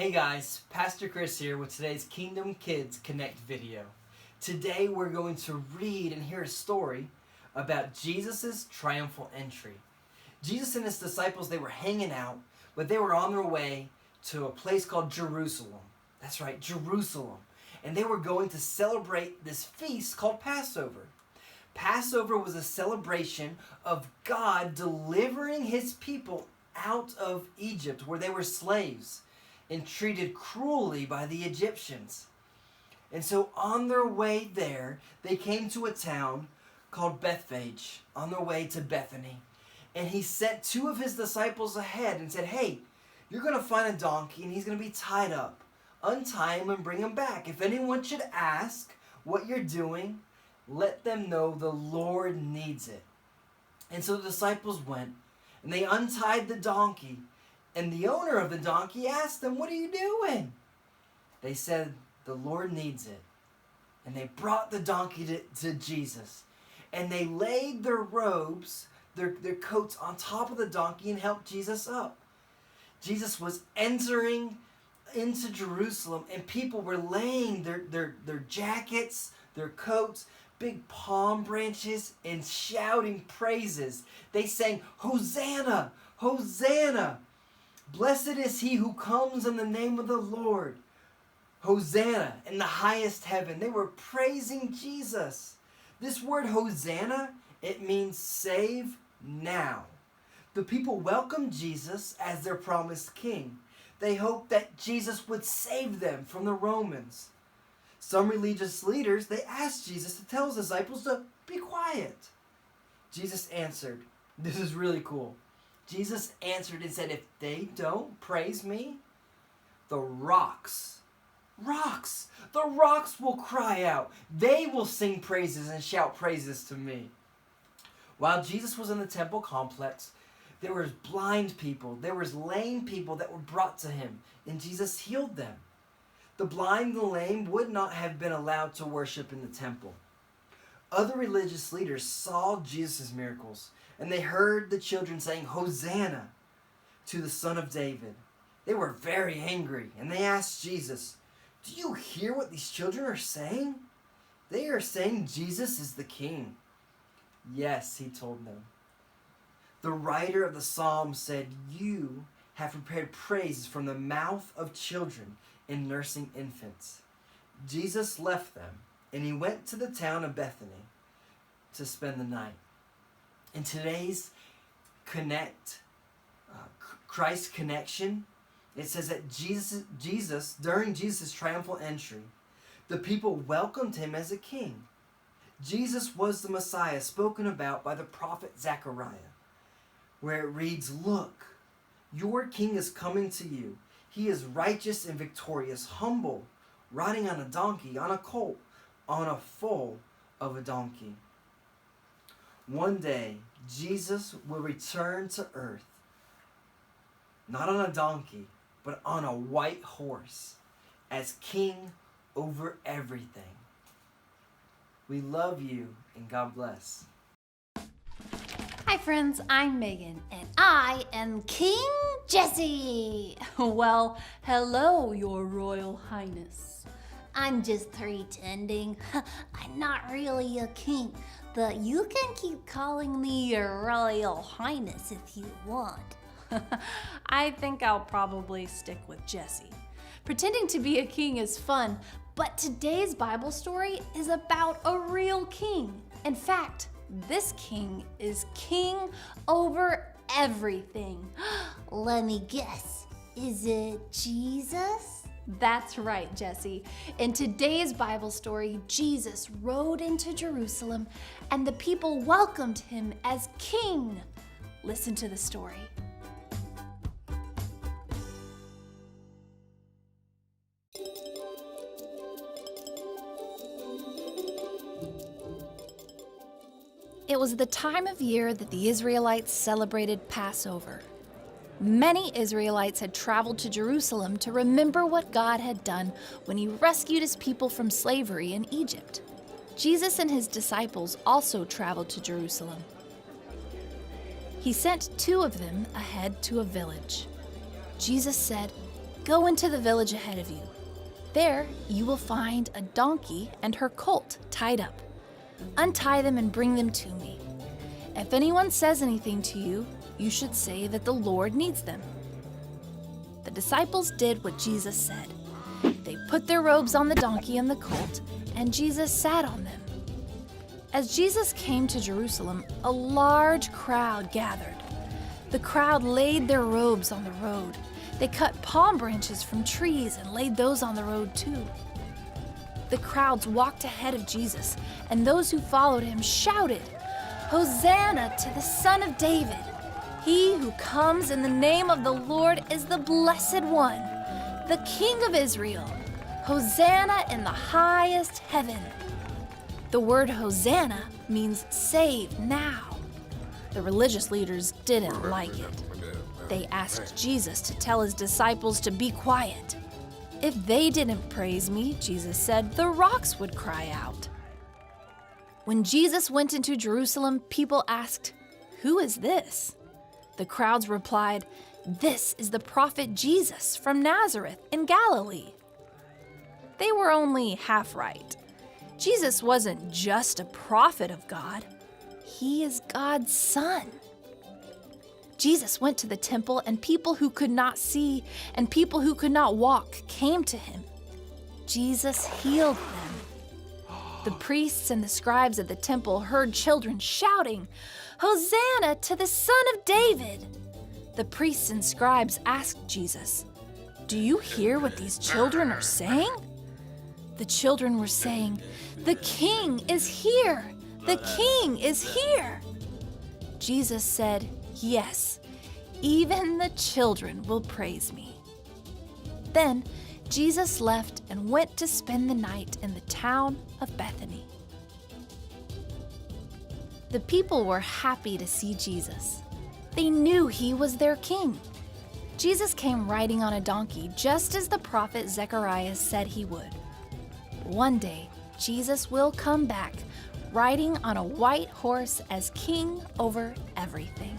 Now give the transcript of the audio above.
Hey guys, Pastor Chris here with today's Kingdom Kids Connect video. Today we're going to read and hear a story about Jesus' triumphal entry. Jesus and his disciples, they were hanging out, but they were on their way to a place called Jerusalem. That's right, Jerusalem. And they were going to celebrate this feast called Passover. Passover was a celebration of God delivering his people out of Egypt, where they were slaves and treated cruelly by the Egyptians. And so on their way there, they came to a town called Bethphage, on their way to Bethany. And he sent two of his disciples ahead and said, hey, you're going to find a donkey and he's going to be tied up. Untie him and bring him back. If anyone should ask what you're doing, let them know the Lord needs it. And so the disciples went and they untied the donkey. And the owner of the donkey asked them, what are you doing? They said, the Lord needs it. And they brought the donkey to Jesus. And they laid their robes, their coats on top of the donkey and helped Jesus up. Jesus was entering into Jerusalem and people were laying their jackets, their coats, big palm branches and shouting praises. They sang, Hosanna, Hosanna. Blessed is he who comes in the name of the Lord. Hosanna in the highest heaven. They were praising Jesus. This word Hosanna, it means save now. The people welcomed Jesus as their promised king. They hoped that Jesus would save them from the Romans. Some religious leaders, they asked Jesus to tell his disciples to be quiet. Jesus answered. This is really cool. Jesus answered and said, if they don't praise me, the rocks will cry out. They will sing praises and shout praises to me. While Jesus was in the temple complex, there were blind people, there was lame people that were brought to him, and Jesus healed them. The blind and the lame would not have been allowed to worship in the temple. Other religious leaders saw Jesus' miracles, and they heard the children saying, Hosanna to the Son of David. They were very angry, and they asked Jesus, do you hear what these children are saying? They are saying Jesus is the king. Yes, he told them. The writer of the psalm said, you have prepared praises from the mouth of children and nursing infants. Jesus left them, and he went to the town of Bethany to spend the night. In today's Christ connection, it says that Jesus, during Jesus' triumphal entry, the people welcomed him as a king. Jesus was the Messiah spoken about by the prophet Zechariah, where it reads, look, your king is coming to you. He is righteous and victorious, humble, riding on a donkey, on a colt, on a foal of a donkey. One day, Jesus will return to earth, not on a donkey, but on a white horse, as king over everything. We love you, and God bless. Hi friends, I'm Megan, and I am King Jesse. Well, hello, your royal highness. I'm just pretending. I'm not really a king, but you can keep calling me your royal highness if you want. I think I'll probably stick with Jesse. Pretending to be a king is fun, but today's Bible story is about a real king. In fact, this king is king over everything. Let me guess, is it Jesus? That's right, Jesse. In today's Bible story, Jesus rode into Jerusalem and the people welcomed him as king. Listen to the story. It was the time of year that the Israelites celebrated Passover. Many Israelites had traveled to Jerusalem to remember what God had done when he rescued his people from slavery in Egypt. Jesus and his disciples also traveled to Jerusalem. He sent 2 of them ahead to a village. Jesus said, Go into the village ahead of you. There you will find a donkey and her colt tied up. Untie them and bring them to me. If anyone says anything to you, you should say that the Lord needs them." The disciples did what Jesus said. They put their robes on the donkey and the colt, and Jesus sat on them. As Jesus came to Jerusalem, a large crowd gathered. The crowd laid their robes on the road. They cut palm branches from trees and laid those on the road too. The crowds walked ahead of Jesus, and those who followed him shouted, "Hosanna to the Son of David! He who comes in the name of the Lord is the Blessed One, the King of Israel. Hosanna in the highest heaven." The word Hosanna means save now. The religious leaders didn't like it. They asked Jesus to tell his disciples to be quiet. "If they didn't praise me," Jesus said, "the rocks would cry out." When Jesus went into Jerusalem, people asked, "Who is this?" The crowds replied, "This is the prophet Jesus from Nazareth in Galilee." They were only half right. Jesus wasn't just a prophet of God. He is God's Son. Jesus went to the temple, and people who could not see and people who could not walk came to him. Jesus healed them. The priests and the scribes at the temple heard children shouting, "Hosanna to the Son of David!" The priests and scribes asked Jesus, "Do you hear what these children are saying?" The children were saying, "The King is here! The King is here!" Jesus said, "Yes, even the children will praise me." Then Jesus left and went to spend the night in the town of Bethany. The people were happy to see Jesus. They knew he was their king. Jesus came riding on a donkey, just as the prophet Zechariah said he would. One day, Jesus will come back, riding on a white horse as king over everything.